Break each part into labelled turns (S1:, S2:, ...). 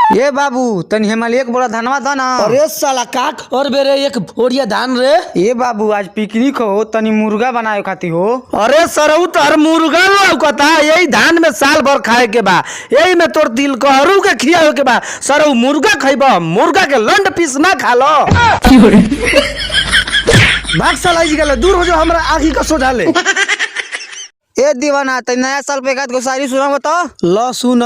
S1: ये बाबू तनी हिमालय एक बोरा धनवा था ना।
S2: अरे साला काक और बेरे एक बोरिया धान रे।
S1: ये बाबू आज पिकनिक हो तनी मुर्गा बनाए खाती हो।
S2: अरे सरऊ तोर मुर्गा लौकता यही धान में साल भर खाए के बा, यही में तोर दिल कहरू के खियावे के बा। सरऊ मुर्गा खइबा, मुर्गा के लंड पीस ना खा लो। भाग साला जी गले दूर हो जाओ हमरा आँखी का सोझा ले।
S1: ए दीवाना तनी नया साल पे एक शायरी सुना बताओ।
S2: लो सुन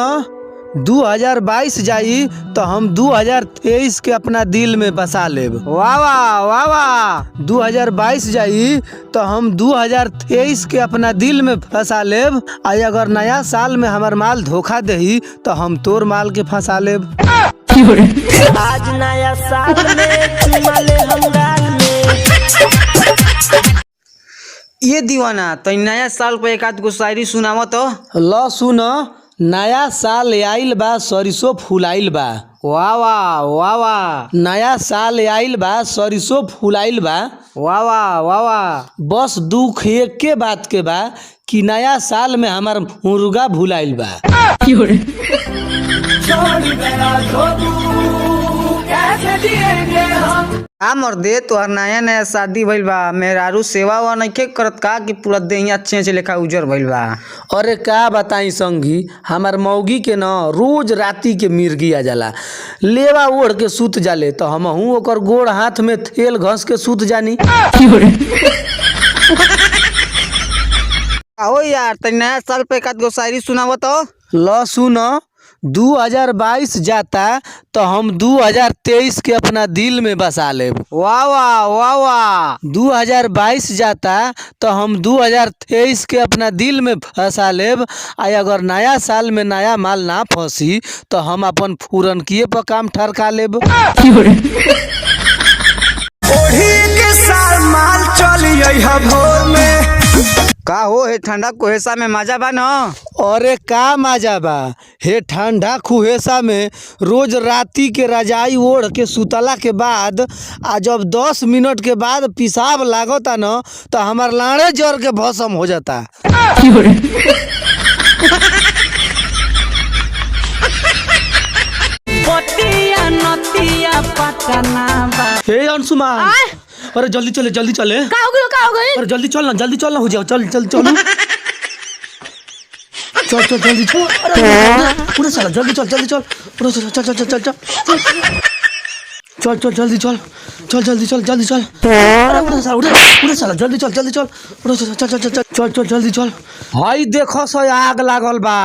S2: 2022 जाई तो हम 2023 के अपना दिल में बसा लेब।
S1: वाह वाह वाह वाह।
S2: 2022 जाई तो हम 2023 के अपना दिल में फंसा लेब। आई अगर नया साल में हमार माल धोखा दही तो हम तोर माल के फंसा लेब। आज नया साल में चुमा ले हम गाल में।
S1: ये दीवाना तनी नया साल पे एक आध शायरी सुनावा तो।
S2: लो सुन नया साल आइल बा सरिसो फुलाइल बा।
S1: वाह वाह वाह वाह।
S2: नया साल आइल बा सरिसो फुलाइल बा।
S1: वाह वाह वाह वाह।
S2: बस दुख एक के बात के बा कि नया साल में हमार मुर्गा भुलाइल बा।
S1: आ मर्दे तोहर नया नया शादी भइल बा, मेहरारू सेवा वा नइखे करत का कि पूरा देहिया अच्छे लेखा उजर भइल बा।
S2: अरे का बताई संगी हमार मौगी के न रोज राती के मिर्गी आ जाला, लेवा ओढ़ के सूत जाले तो हमहू ओकर गोड़ हाथ में थेल घस के सूत जानी।
S1: आओ यार तनी नया साल पे एक आध शायरी सुनावा तो।
S2: लो सुन 2022 जाता तो हम 2023 के अपना दिल में बसा लेब।
S1: वाह वाह वाह वाह।
S2: 2022 जाता तो हम 2023 के अपना दिल में फंसा लेब। आ अगर नया साल में नया माल ना फंसी तो हम अपन पूरन किए पर काम ठरका लेब।
S1: का हो हे ठंडा कुहेसा में मजा बा न।
S2: अरे का मजा बा हे ठंडा कुहेसा में रोज राती के रजाई ओढ़ के सुतला के बाद आ जब 10 मिनट के बाद पेशाब लागता न तो हमार लाड़े जर के भस्म हो जाता। हे अंशुमान अरे जल्दी चले जल्दी चले।
S3: का हो गई?
S2: अरे जल्दी चल ना हो जाओ चल चल चल चल चल जल्दी चल। पूरा साला जल्दी चल पूरा चल चल चल चल चल चल चल जल्दी चल पूरा साला जल्दी चल पूरा चल जल्दी चल। हाय देखो सो आग लागल बा।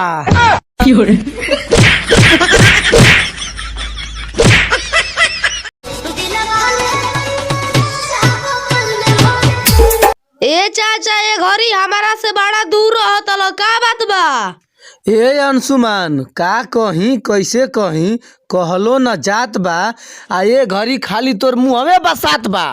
S3: ए चाचा ये घरी हमारा से बड़ा दूर रहत ल का बात बा?
S2: ए अंशुमान का कहीं कैसे कहीं कहलो न जात बा आ ये घड़ी खाली तोर मुँहवे बसात बा।